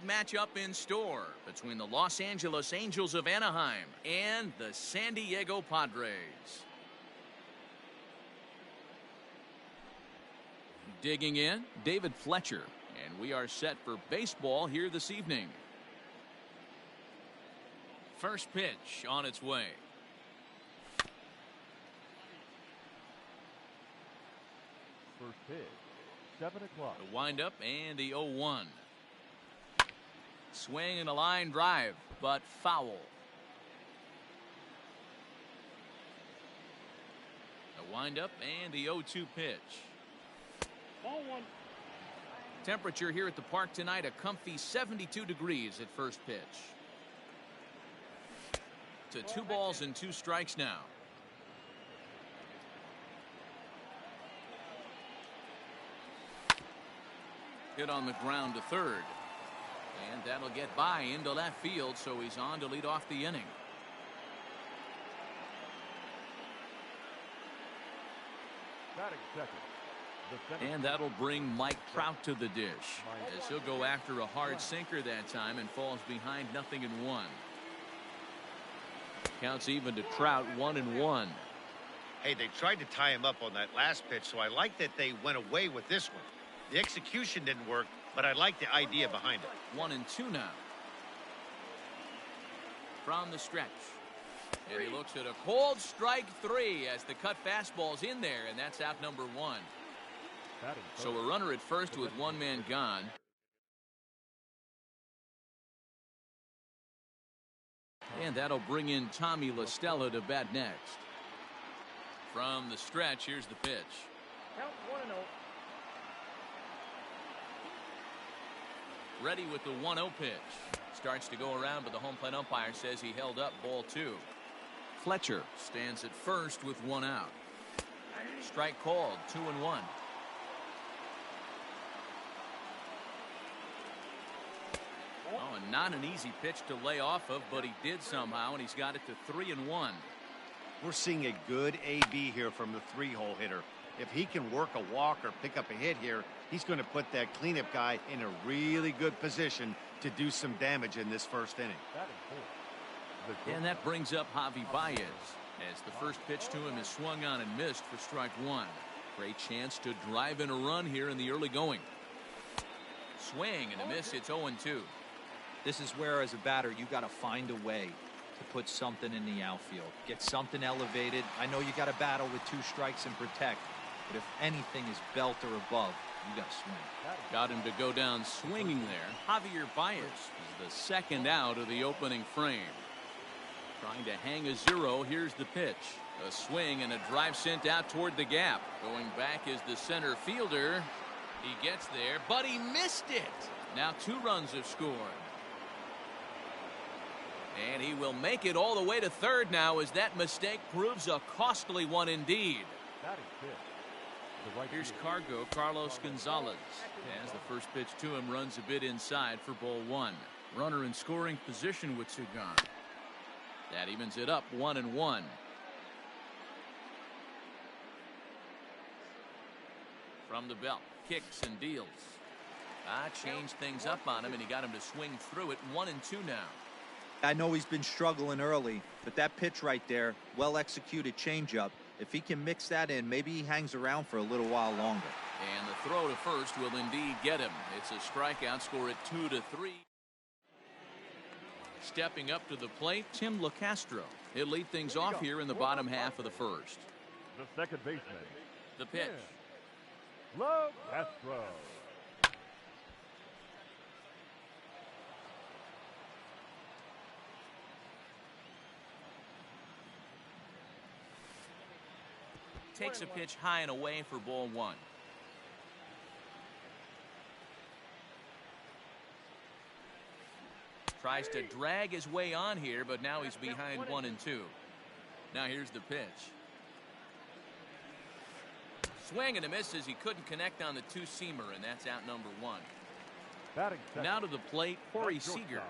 matchup in store between the Los Angeles Angels of Anaheim and the San Diego Padres. Digging in, David Fletcher, and we are set for baseball here this evening. First pitch on its way. First pitch, 7 o'clock. The windup and the 0-1. Swing and a line drive, but foul. The windup and the 0-2 pitch. Ball one. Temperature here at the park tonight, a comfy 72 degrees at first pitch. To 2 balls and 2 strikes now. Hit on the ground to third. And that'll get by into left field, so he's on to lead off the inning. Batting second. And that'll bring Mike Trout to the dish, as he'll go after a hard sinker that time and falls behind 0-1. Counts even to Trout, 1-1. Hey, they tried to tie him up on that last pitch, so I like that they went away with this one. The execution didn't work, but I like the idea behind it. 1-2 now. From the stretch. And he looks at a cold strike 3 as the cut fastball's in there, and that's out number 1. So a runner at first with 1 man gone. And that'll bring in Tommy La Stella to bat next. From the stretch, here's the pitch. Count 1-0. Ready with the 1-0 pitch. Starts to go around, but the home plate umpire says he held up ball 2. Fletcher stands at first with 1 out. Strike called, 2-1. Oh, and not an easy pitch to lay off of, but he did somehow, and he's got it to 3-1. We're seeing a good AB here from the 3-hole hitter. If he can work a walk or pick up a hit here, he's going to put that cleanup guy in a really good position to do some damage in this first inning. And that brings up Javi Baez, as the first pitch to him is swung on and missed for strike 1. Great chance to drive in a run here in the early going. Swing and a miss. It's 0-2. This is where, as a batter, you got to find a way to put something in the outfield. Get something elevated. I know you got to battle with 2 strikes and protect, but if anything is belt or above, you got to swing. Got him to go down swinging there. Javier Baez is the second out of the opening frame. Trying to hang a 0. Here's the pitch. A swing and a drive sent out toward the gap. Going back is the center fielder. He gets there, but he missed it. Now 2 runs have scored. And he will make it all the way to third now, as that mistake proves a costly one indeed. Here's Cargo, Carlos Gonzalez. As the first pitch to him runs a bit inside for ball 1. Runner in scoring position with 2 gone. That evens it up, 1-1. From the belt, kicks and deals. Changed things up on him, and he got him to swing through it. 1-2 now. I know he's been struggling early, but that pitch right there, well executed changeup. If he can mix that in, maybe he hangs around for a little while longer. And the throw to first will indeed get him. It's a strikeout, score at 2-3. Stepping up to the plate, Tim LaCastro. He'll lead things off here in the bottom half of the first. The second baseman. The pitch. LaCastro. Takes a pitch high and away for ball 1. Tries to drag his way on here, but now he's behind 1-2. Now here's the pitch. Swing and a miss as he couldn't connect on the 2-seamer, and that's out number 1. Now to the plate, Corey Seager.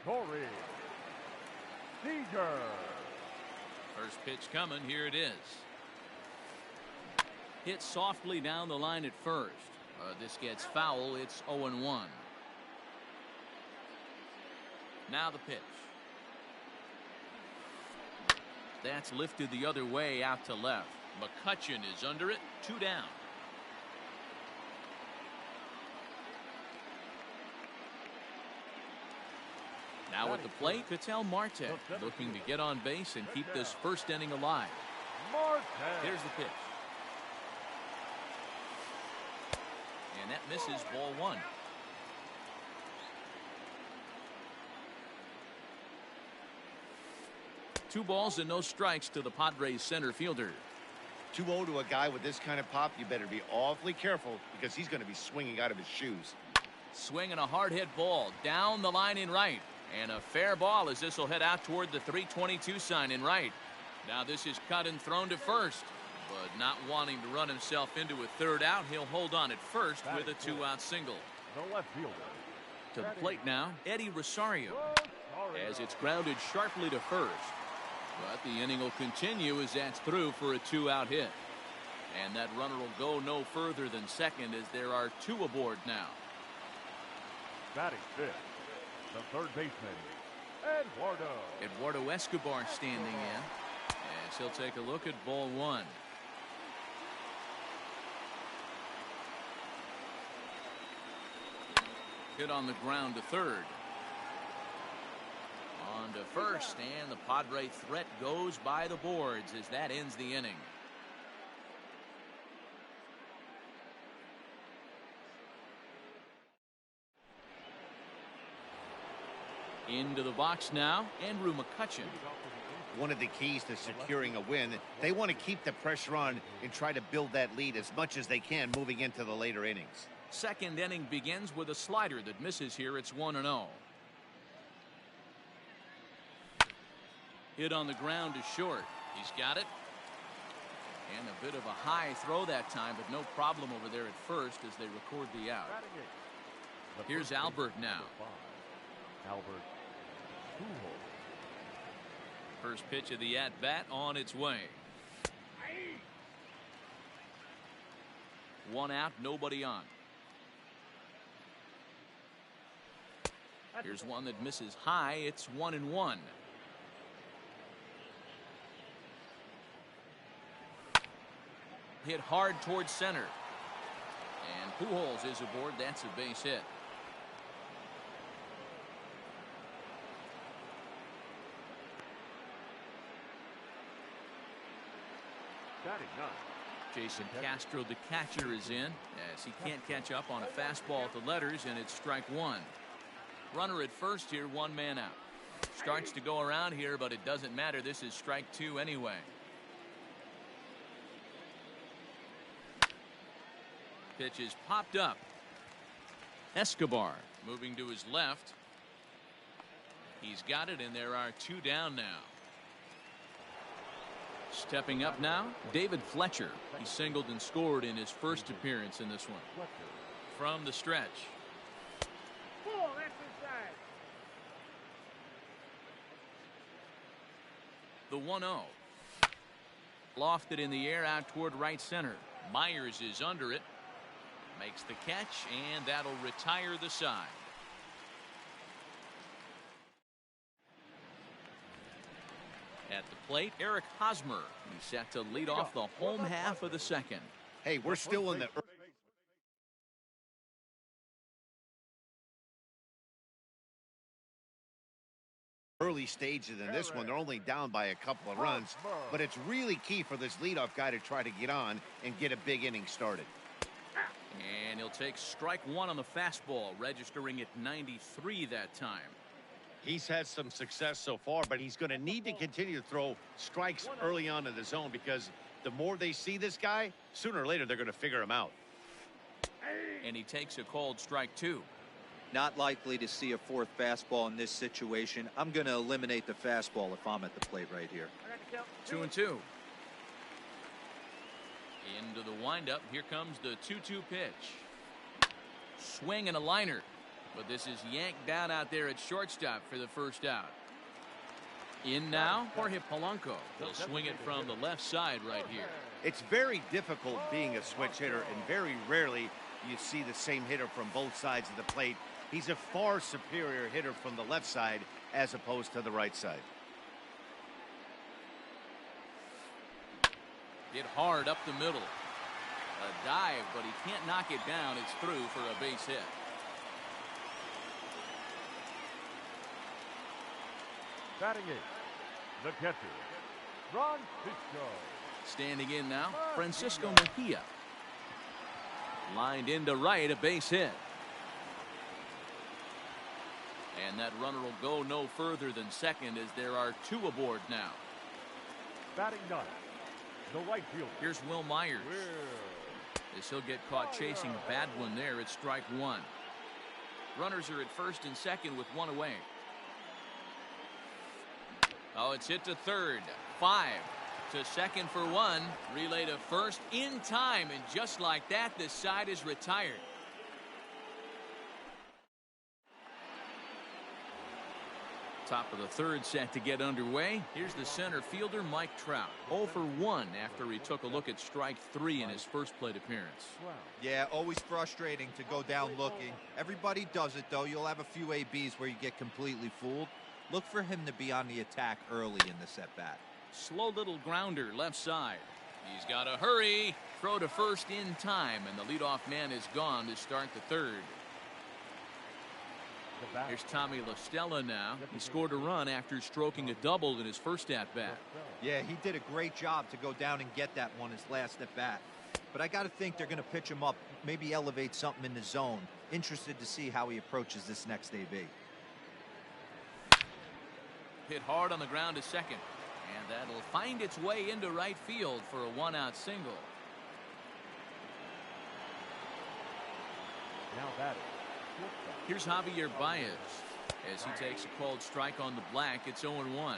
Corey Seager. First pitch coming. Here it is. Hit softly down the line at first. This gets foul. It's 0-1. Now the pitch. That's lifted the other way out to left. McCutchen is under it. 2 down. Now at the plate, Ketel Marte looking to get on base and keep this first inning alive. Here's the pitch. And that misses, ball 1. Two balls and no strikes to the Padres center fielder. 2-0 to a guy with this kind of pop, you better be awfully careful because he's going to be swinging out of his shoes. Swinging a hard hit ball down the line in right. And a fair ball as this will head out toward the 322 sign in right. Now this is cut and thrown to first. But not wanting to run himself into a third out, he'll hold on at first with a 2-out single. The left fielder. To the plate now, Eddie Rosario. As it's grounded sharply to first. But the inning will continue as that's through for a 2-out hit. And that runner will go no further than second as there are 2 aboard now. Batting fifth, the third baseman, Eduardo Escobar standing in as he'll take a look at ball 1. Hit on the ground to third. On to first, and the Padre threat goes by the boards as that ends the inning. Into the box now, Andrew McCutchen. One of the keys to securing a win, they want to keep the pressure on and try to build that lead as much as they can moving into the later innings. Second inning begins with a slider that misses here. It's 1-0. Hit on the ground to short. He's got it. And a bit of a high throw that time, but no problem over there at first as they record the out. Here's Albert now. Albert. First pitch of the at-bat on its way. 1 out, nobody on. Here's one that misses high. It's 1-1. Hit hard towards center. And Pujols is aboard. That's a base hit. Jason Castro, the catcher, is in as he can't catch up on a fastball at the letters, and it's strike 1. Runner at first here, 1 man out. Starts to go around here, but it doesn't matter. This is strike 2 anyway. Pitch is popped up. Escobar moving to his left. He's got it, and there are 2 down now. Stepping up now, David Fletcher. He singled and scored in his first appearance in this one. From the stretch. The 1-0. Lofted in the air out toward right center. Myers is under it. Makes the catch, and that'll retire the side. At the plate, Eric Hosmer. He's set to lead off the home half of the second. Hey, we're still in the early stages in this one. They're only down by a couple of runs, but it's really key for this leadoff guy to try to get on and get a big inning started. And he'll take strike 1 on the fastball, registering at 93 that time. He's had some success so far, but he's going to need to continue to throw strikes early on in the zone because the more they see this guy, sooner or later they're going to figure him out. And he takes a called strike 2. Not likely to see a 4th fastball in this situation. I'm going to eliminate the fastball if I'm at the plate right here. 2-2. Into the windup. Here comes the 2-2 pitch. Swing and a liner. But this is yanked down out there at shortstop for the first out. In now, Jorge Polanco will swing it from the left side right here. It's very difficult being a switch hitter, and very rarely you see the same hitter from both sides of the plate. He's a far superior hitter from the left side as opposed to the right side. Hit hard up the middle. A dive, but he can't knock it down. It's through for a base hit. Batting eighth, the catcher, Francisco. Standing in now, Francisco Mejia. Lined into right, a base hit. And that runner will go no further than second as there are two aboard now. Batting ninth, the right fielder. Here's Will Myers. As he'll get caught chasing a bad one there at strike one. Runners are at first and second with one away. Oh, it's hit to third. 5 to second for one. Relay to first in time, and just like that, the side is retired. Top of the third set to get underway. Here's the center fielder, Mike Trout. 0 for 1 after he took a look at strike 3 in his first plate appearance. Yeah, always frustrating to go down looking. Everybody does it, though. You'll have a few ABs where you get completely fooled. Look for him to be on the attack early in this at-bat. Slow little grounder left side. He's got to hurry. Throw to first in time, and the leadoff man is gone to start the third. Here's Tommy La Stella now. He scored a run after stroking a double in his first at-bat. Yeah, he did a great job to go down and get that one his last at-bat. But I got to think they're going to pitch him up, maybe elevate something in the zone. Interested to see how he approaches this next AB. Hit hard on the ground to second. And that'll find its way into right field for a one-out single. Now batting. Here's Javier Baez. As he takes a called strike on the black, it's 0-1.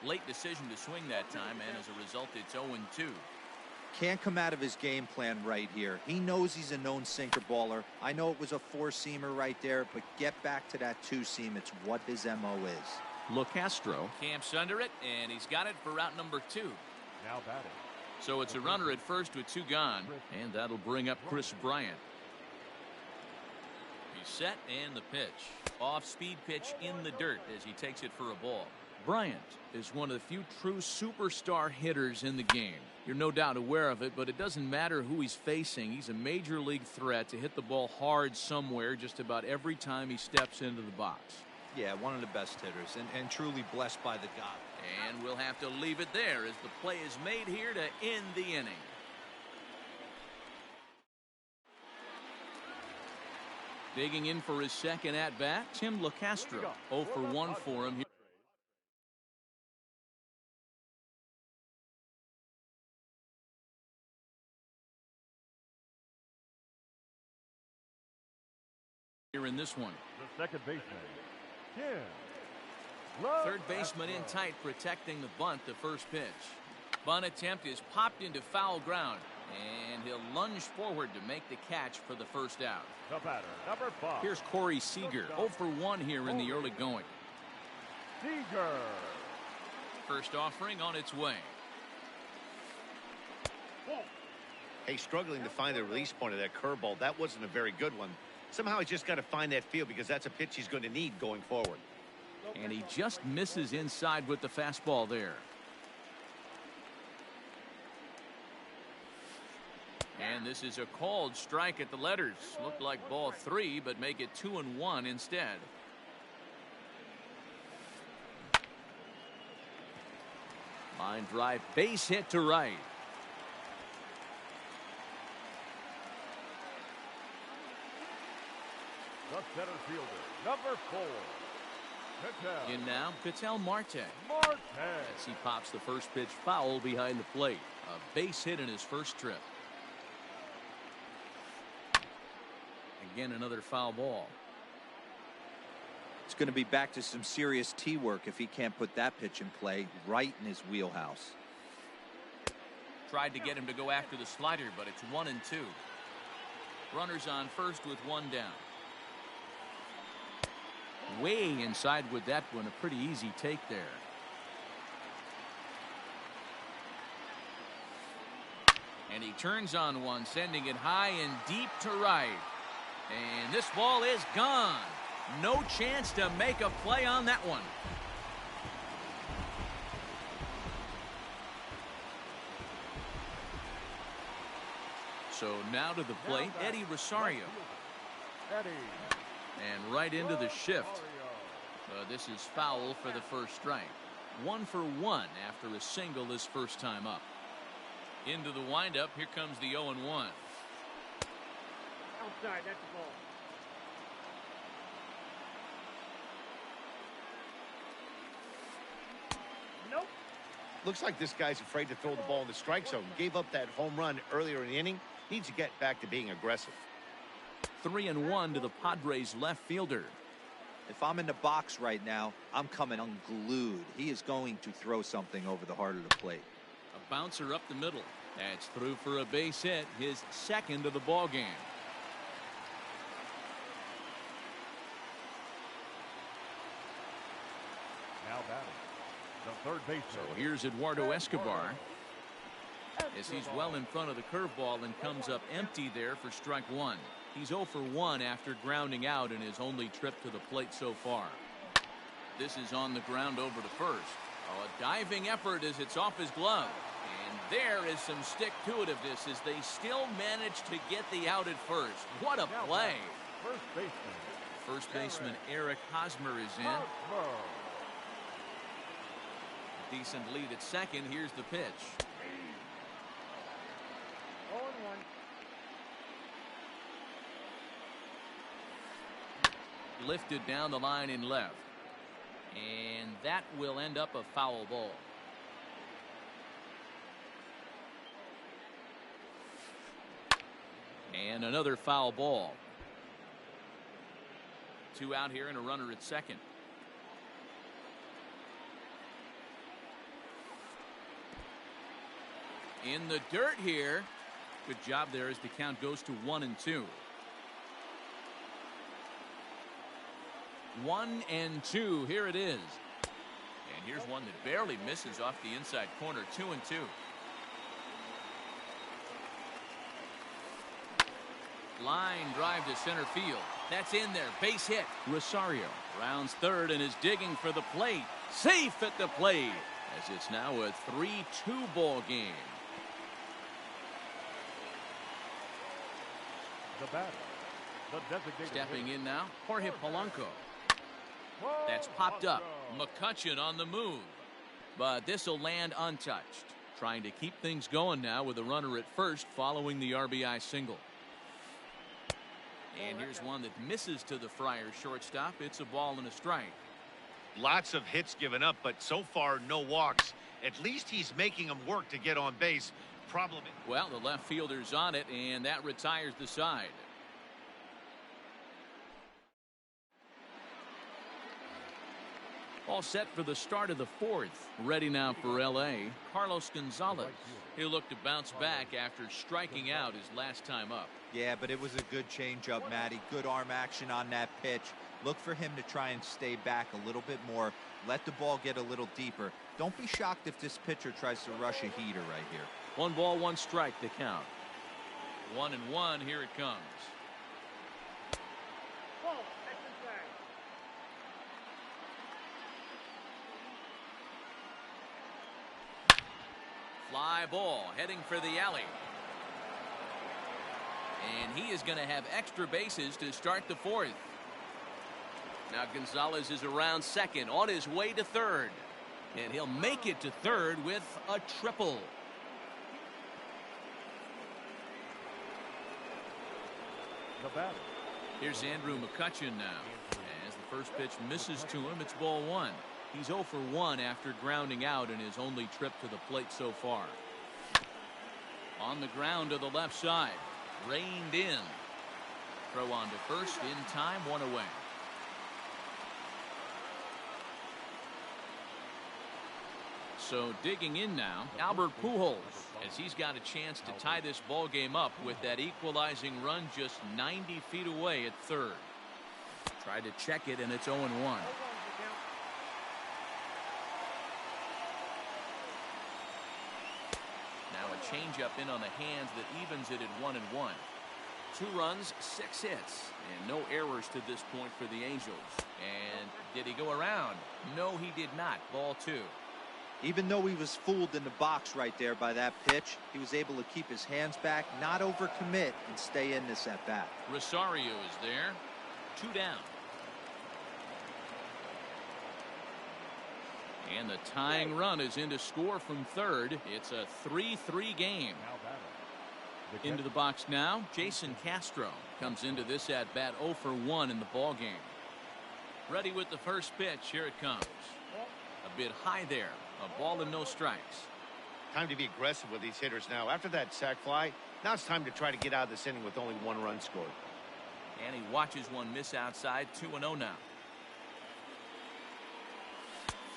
Late decision to swing that time, and as a result, it's 0-2. Can't come out of his game plan right here. He knows he's a known sinker baller. I know it was a four-seamer right there, but get back to that two-seam. It's what his MO is. LeCastro camps under it, and he's got it for route number 2. Now batting. So it's a runner at first with 2 gone, and that'll bring up Chris Bryant. He's set, and the pitch. Off-speed pitch in the dirt as he takes it for a ball. Bryant is one of the few true superstar hitters in the game. You're no doubt aware of it, but it doesn't matter who he's facing. He's a major league threat to hit the ball hard somewhere just about every time he steps into the box. Yeah, one of the best hitters, and truly blessed by the God. And we'll have to leave it there as the play is made here to end the inning. Digging in for his second at-bat, Tim LeCastro. 0 for 1 for him here in this one. The second baseman, Tim. Third baseman in tight, protecting the bunt. The first pitch. Bunt attempt is popped into foul ground, and he'll lunge forward to make the catch for the first out. The batter, number 5. Here's Corey Seager. 0 for 1 here in the early going. Seager. First offering on its way. Hey, struggling to find the release point of that curveball. That wasn't a very good one. Somehow he's just got to find that feel because that's a pitch he's going to need going forward. And he just misses inside with the fastball there. And this is a called strike at the letters. Looked like ball 3, but make it 2-1 instead. Line drive, base hit to right. The center fielder, number 4. Ketel. In now, Ketel Marte. Marte. As he pops the first pitch foul behind the plate. A base hit in his first trip. Again, another foul ball. It's going to be back to some serious tee work if he can't put that pitch in play right in his wheelhouse. tried to get him to go after the slider, but it's 1-2. Runners on first with one down. Way inside with that one. A pretty easy take there. And he turns on one, sending it high and deep to right. And this ball is gone. No chance to make a play on that one. So now to the plate, Eddie Rosario. And right into the shift. This is foul for the first strike. 1 for 1 after a single his first time up. Into the windup, here comes the 0-1. Outside, that's the ball. Nope. Looks like this guy's afraid to throw the ball in the strike zone. Gave up that home run earlier in the inning. Needs to get back to being aggressive. 3-1 to the Padres left fielder. If I'm in the box right now, I'm coming unglued. He is going to throw something over the heart of the plate. A bouncer up the middle. That's through for a base hit, his second of the ball game. Now batting, the third baseman. So here's Eduardo Escobar. As he's well in front of the curveball and comes up empty there for strike one. He's 0 for 1 after grounding out in his only trip to the plate so far. This is on the ground over to first. Oh, a diving effort as it's off his glove. And there is some stick-to-itiveness as they still manage to get the out at first. What a play. First baseman. First baseman Eric Hosmer is in. Decent lead at second. Here's the pitch. 0-1. Lifted down the line in left. And that will end up a foul ball. And another foul ball. 2 out here and a runner at second. In the dirt here. Good job there as the count goes to 1-2. 1-2. Here it is. And here's one that barely misses off the inside corner. 2-2. Line drive to center field. That's in there. Base hit. Rosario rounds third and is digging for the plate. Safe at the plate as it's now a 3-2 ball game. The batter, the designated Stepping hitter. in now, Jorge Polanco. That's popped up. McCutchen on the move. But this will land untouched. Trying to keep things going now with a runner at first following the RBI single. And here's one that misses to the Friars shortstop. It's a ball and a strike. Lots of hits given up, but so far no walks. At least he's making them work to get on base. Problem. Well, the left fielder's on it, and that retires the side. All set for the start of the fourth. Ready now for L.A. Carlos Gonzalez. He'll look to bounce back after striking out his last time up. Yeah, but it was a good changeup, Matty. Good arm action on that pitch. Look for him to try and stay back a little bit more. Let the ball get a little deeper. Don't be shocked if this pitcher tries to rush a heater right here. 1 ball, 1 strike, the count. 1-1, here it comes. Ball, that's inside. Fly ball heading for the alley. And he is going to have extra bases to start the fourth. Now Gonzalez is around second, on his way to third. And he'll make it to third with a triple. The batter. Here's Andrew McCutchen now. As the first pitch misses to him, it's ball 1. He's 0 for 1 after grounding out in his only trip to the plate so far. On the ground to the left side. Reined in. Throw on to first in time, 1 away. So digging in now, Albert Pujols, as he's got a chance to tie this ball game up with that equalizing run just 90 feet away at third. Tried to check it, and it's 0-1. Now a changeup in on the hands that evens it at 1-1. 2 runs, 6 hits, and no errors to this point for the Angels. And did he go around? No, he did not. Ball 2. Even though he was fooled in the box right there by that pitch, he was able to keep his hands back, not overcommit, and stay in this at bat. Rosario is there. 2 down. And the tying run is in to score from third. It's a 3-3 game. Into the box now, Jason Castro comes into this at bat 0 for 1 in the ball game. Ready with the first pitch. Here it comes. A bit high there. A ball and no strikes. Time to be aggressive with these hitters now. After that sac fly, now it's time to try to get out of this inning with only 1 run scored. And he watches one miss outside. 2-0 now.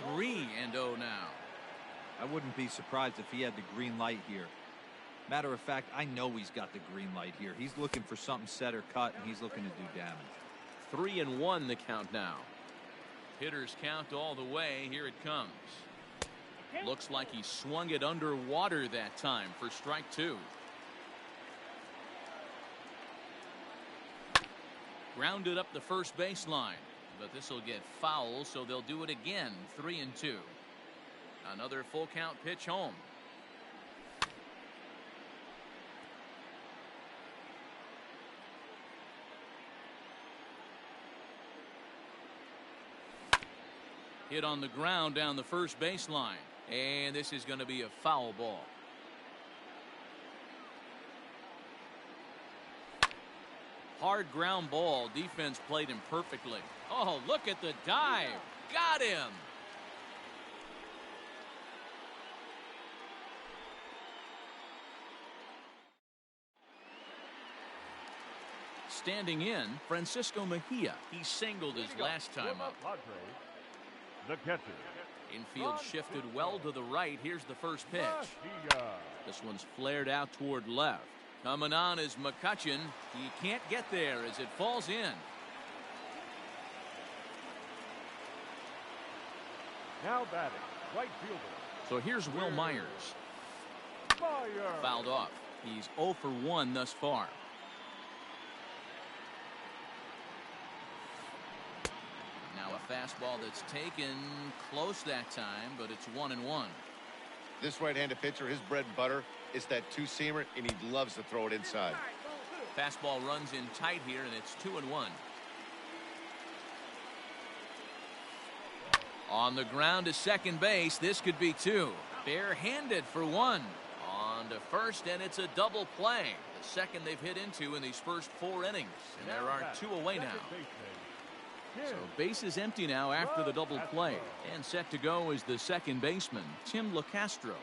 3-0 now. I wouldn't be surprised if he had the green light here. Matter of fact, I know he's got the green light here. He's looking for something set or cut, and he's looking to do damage. 3-1 the count now. Hitters count all the way. Here it comes. Looks like he swung it underwater that time for strike 2. Grounded up the first baseline, but this will get foul, so they'll do it again. 3-2. Another full count pitch home. Hit on the ground down the first baseline. And this is going to be a foul ball. Hard ground ball. Defense played him perfectly. Oh, look at the dive. Got him. Standing in, Francisco Mejia. He singled his last time up. The catcher. Infield shifted well to the right. Here's the first pitch. This one's flared out toward left. Coming on is McCutchen. He can't get there as it falls in. Now batting, right fielder. So here's Will Myers. Fouled off. He's 0 for 1 thus far. Now a fastball that's taken close that time, but it's 1-1. This right-handed pitcher, his bread and butter is that 2-seamer, and he loves to throw it inside. Fastball runs in tight here, and it's 2-1. On the ground to second base, this could be 2. Barehanded for 1. On to first, and it's a double play. The second they've hit into in these first 4 innings, and there are 2 away now. So base is empty now after the double play. And set to go is the second baseman, Tim LeCastro.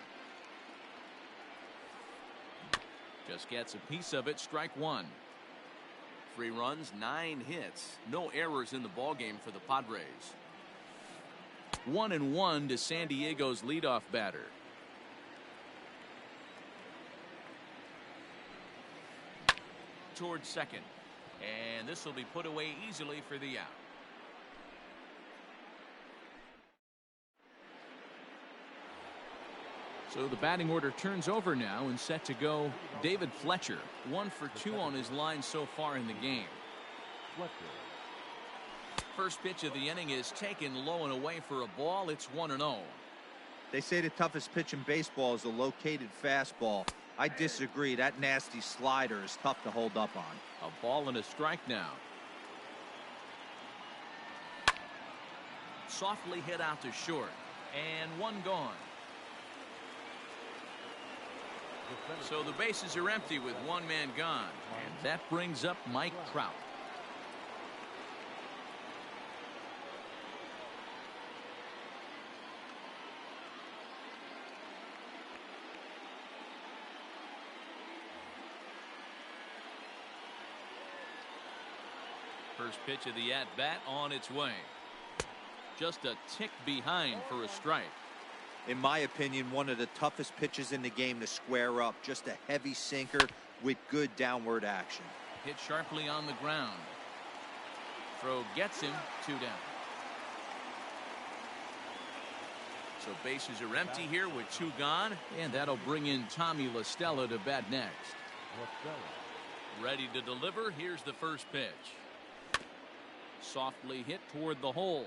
Just gets a piece of it. Strike 1. 3 runs, 9 hits. No errors in the ballgame for the Padres. 1-1 to San Diego's leadoff batter. Towards second. And this will be put away easily for the out. So the batting order turns over now, and set to go David Fletcher. 1 for 2 on his line so far in the game. First pitch of the inning is taken low and away for a ball. It's 1-0. They say the toughest pitch in baseball is a located fastball. I disagree. That nasty slider is tough to hold up on. A ball and a strike now. Softly hit out to short, and 1 gone. So the bases are empty with 1 man gone, and that brings up Mike Trout. First pitch of the at-bat on its way. Just a tick behind for a strike. In my opinion, one of the toughest pitches in the game to square up. Just a heavy sinker with good downward action. Hit sharply on the ground. Throw gets him 2 down. So bases are empty here with 2 gone, and that'll bring in Tommy La Stella to bat next. Ready to deliver. Here's the first pitch. Softly hit toward the hole.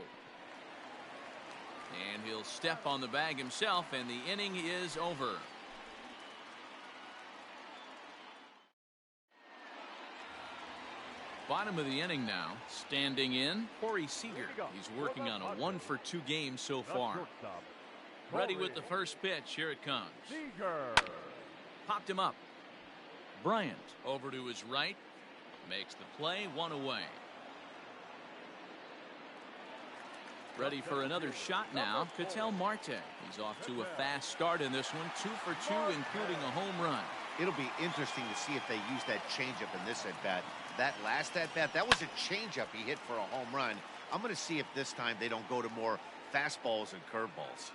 And he'll step on the bag himself, and the inning is over. Bottom of the inning now. Standing in, Corey Seager. He's working on a 1-for-2 game so far. Ready with the first pitch. Here it comes. Popped him up. Bryant over to his right. Makes the play, 1 away. Ready for another shot now. Ketel Marte. He's off to a fast start in this one. 2 for 2, including a home run. It'll be interesting to see if they use that changeup in this at-bat. That last at-bat, that was a changeup he hit for a home run. I'm going to see if this time they don't go to more fastballs and curveballs.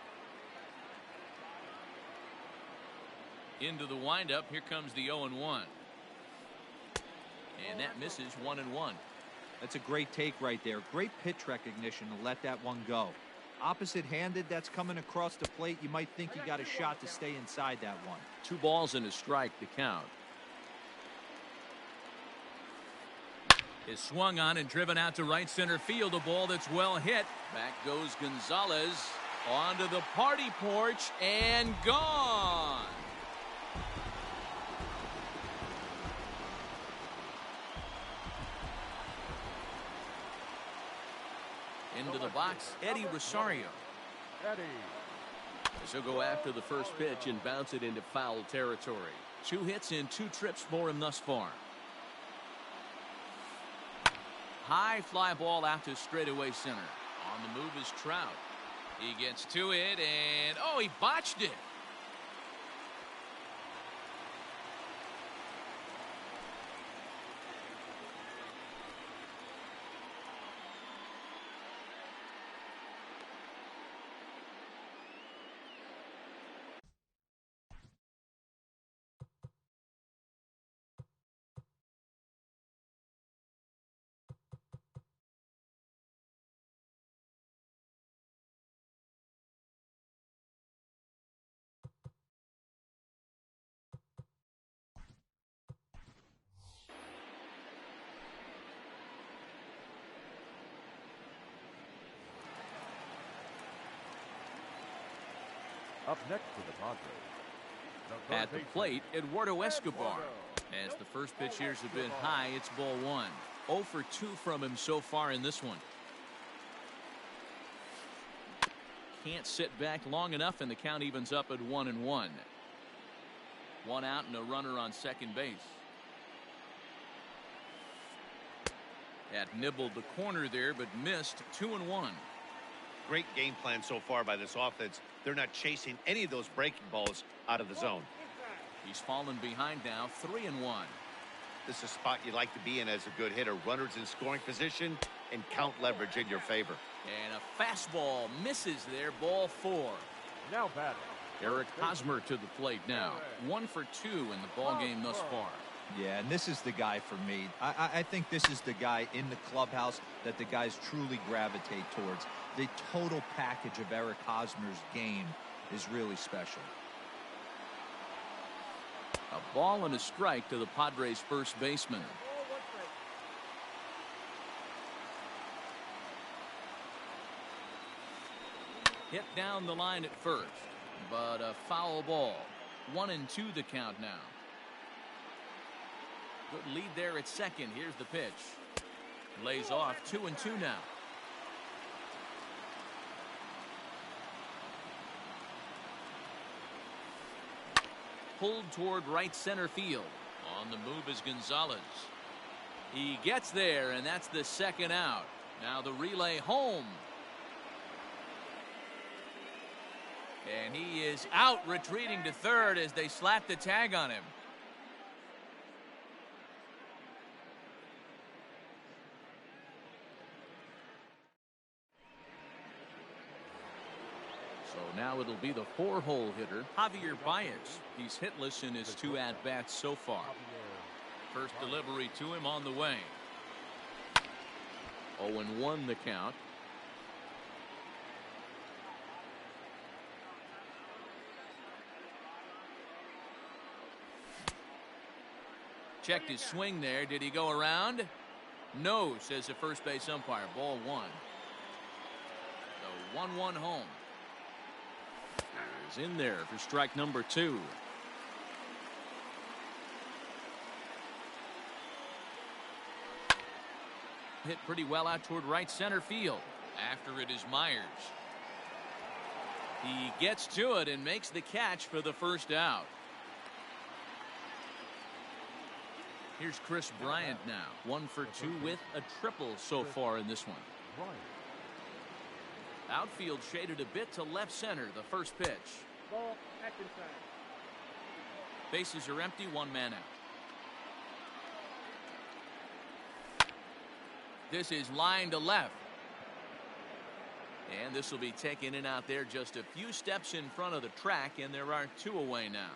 Into the windup. Here comes the 0-1. And that misses 1-1. That's a great take right there. Great pitch recognition to let that one go. Opposite-handed, that's coming across the plate. You might think you got a shot to stay inside that one. 2 balls and a strike to count. Is swung on and driven out to right center field. A ball that's well hit. Back goes Gonzalez onto the party porch and gone. Into the box, Eddie Rosario. He'll go after the first pitch and bounce it into foul territory. 2 hits and 2 trips for him thus far. High fly ball out to straightaway center. On the move is Trout. He gets to it and he botched it. Up next to the Padres. At the plate, Eduardo Escobar. As the first pitch here's a bit high, it's ball 1. 0 for 2 from him so far in this one. Can't sit back long enough, and the count evens up at 1-1. 1 out and a runner on second base. That nibbled the corner there, but missed. 2-1. Great game plan so far by this offense. They're not chasing any of those breaking balls out of the zone. He's fallen behind now. 3-1. This is a spot you like to be in as a good hitter. Runners in scoring position and count leverage in your favor. And a fastball misses there. Ball 4. Now batting. Eric Hosmer to the plate now. 1 for 2 in the ball game thus far. Yeah, and this is the guy for me. I think this is the guy in the clubhouse that the guys truly gravitate towards. The total package of Eric Hosmer's game is really special. A ball and a strike to the Padres' first baseman. Hit down the line at first, but a foul ball. 1-2 the count now. Good lead there at second. Here's the pitch. Lays off. 2-2 now. Pulled toward right center field. On the move is Gonzalez. He gets there, and that's the second out. Now the relay home. And he is out, retreating to third as they slap the tag on him. So now it'll be the 4-hole hitter, Javier Baez. He's hitless in his 2 at-bats so far. First delivery to him on the way. 0-1 the count. Checked his swing there. Did he go around? No, says the first base umpire. Ball 1. The 1-1 home. He's in there for strike number 2. Hit pretty well out toward right center field. After it is Myers. He gets to it and makes the catch for the first out. Here's Chris Bryant now. 1 for 2 with a triple so far in this one. Outfield shaded a bit to left center. The first pitch. Ball at inside. Bases are empty. 1 man out. This is line to left. And this will be taken in out there just a few steps in front of the track, and there are 2 away now.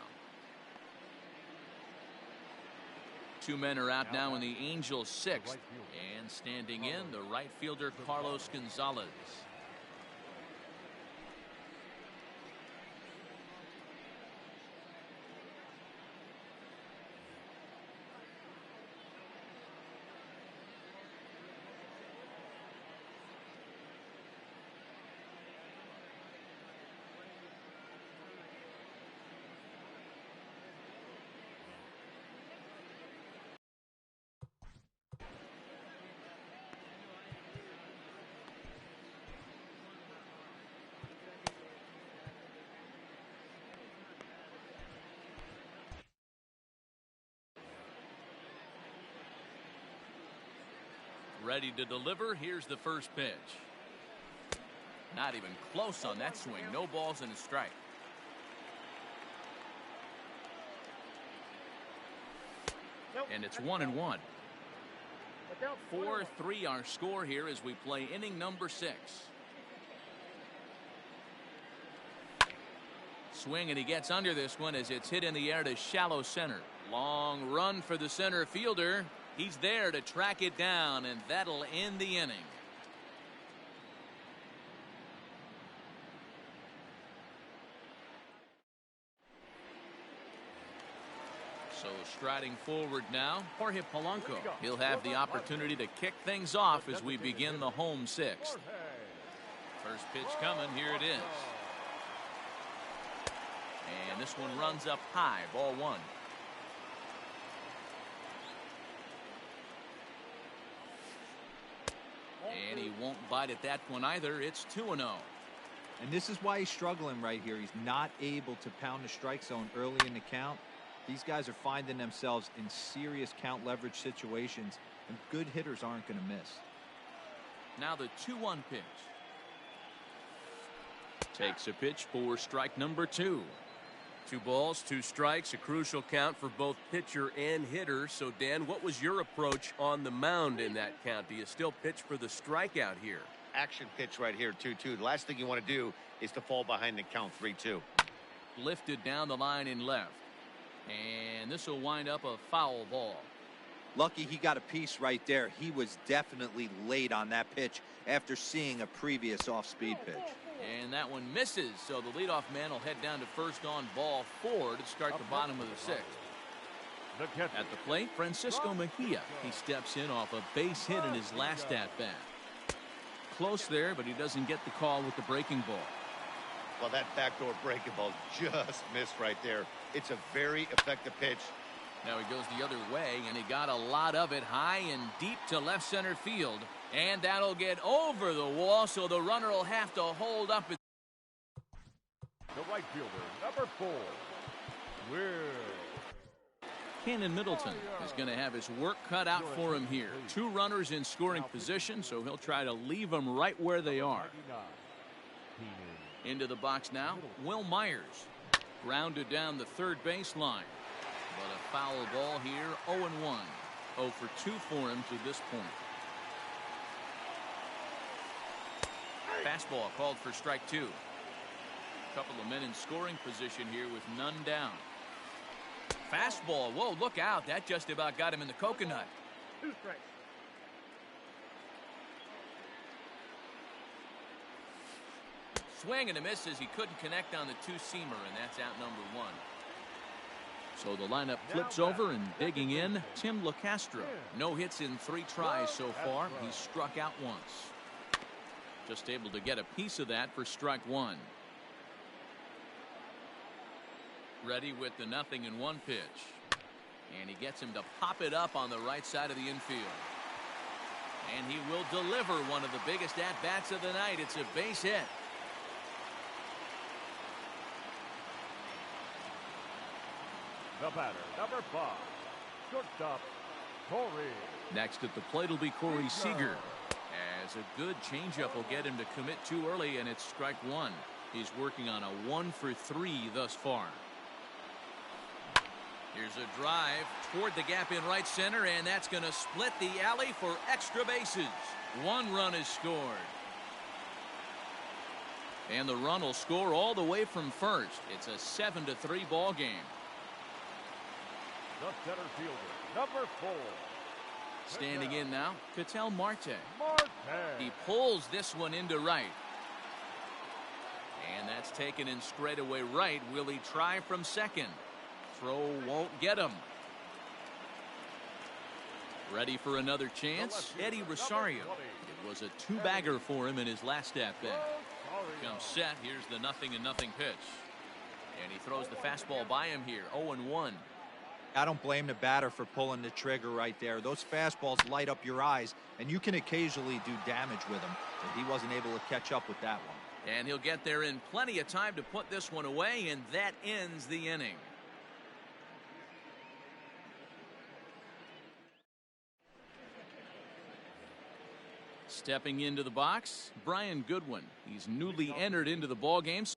2 men are out now in the Angels' 6th. And standing in, the right fielder Carlos Gonzalez. Ready to deliver. Here's the first pitch. Not even close on that swing. No balls and a strike. Nope. And it's 1-1. 4-3 our score here as we play inning number 6. Swing, and he gets under this one as it's hit in the air to shallow center. Long run for the center fielder. He's there to track it down, and that'll end the inning. So striding forward now, Jorge Polanco. He'll have the opportunity to kick things off as we begin the home 6th. First pitch coming. Here it is. And this one runs up high. Ball 1. And he won't bite at that one either. It's 2-0. And this is why he's struggling right here. He's not able to pound the strike zone early in the count. These guys are finding themselves in serious count leverage situations, and good hitters aren't going to miss. Now the 2-1 pitch. Takes a pitch for strike number 2. 2 balls, 2 strikes, a crucial count for both pitcher and hitter. So, Dan, what was your approach on the mound in that count? Do you still pitch for the strikeout here? Action pitch right here, 2-2. The last thing you want to do is to fall behind the count 3-2. Lifted down the line in left. And this will wind up a foul ball. Lucky he got a piece right there. He was definitely late on that pitch after seeing a previous off-speed pitch. And that one misses, so the leadoff man will head down to first on ball 4 to start the bottom of the 6th. At the plate, Francisco Mejia. He steps in off a base hit in his last at-bat. Close there, but he doesn't get the call with the breaking ball. Well, that backdoor breaking ball just missed right there. It's a very effective pitch. Now he goes the other way, and he got a lot of it high and deep to left center field. And that'll get over the wall, so the runner will have to hold up. The right fielder, number 4, Will. Cannon Middleton is going to have his work cut out for him here. 2 runners in scoring position, so he'll try to leave them right where they are. Into the box now, Will Myers. Grounded down the third baseline. But a foul ball here, 0-1. 0 for 2 for him to this point. Fastball called for strike 2. Couple of men in scoring position here with none down. Fastball. Whoa, look out. That just about got him in the coconut. 2 strikes. Swing and a miss as he couldn't connect on the two-seamer, and that's out number 1. So the lineup flips over, and digging in, Tim LeCastro. No hits in 3 tries so far. He's struck out once. Just able to get a piece of that for strike 1. Ready with the 0-1 pitch. And he gets him to pop it up on the right side of the infield. And he will deliver one of the biggest at-bats of the night. It's a base hit. The batter, number 5, shortstop, Corey. Next at the plate will be Corey Seager. As a good changeup will get him to commit too early, and it's strike 1. He's working on a 1 for 3 thus far. Here's a drive toward the gap in right center, and that's going to split the alley for extra bases. 1 run is scored. And the run will score all the way from first. It's a 7-3 ball game. The center fielder, number 4. Standing in now, Ketel Marte. Marte. He pulls this one into right. And that's taken in straightaway right. Will he try from second? Throw won't get him. Ready for another chance? Eddie Rosario. It was a 2-bagger for him in his last at-bat. Comes set. Here's the 0-0 pitch. And he throws the fastball by him here. 0-1. I don't blame the batter for pulling the trigger right there. Those fastballs light up your eyes, and you can occasionally do damage with them. But he wasn't able to catch up with that one. And he'll get there in plenty of time to put this one away, and that ends the inning. Stepping into the box, Brian Goodwin. He's newly entered into the ballgame, so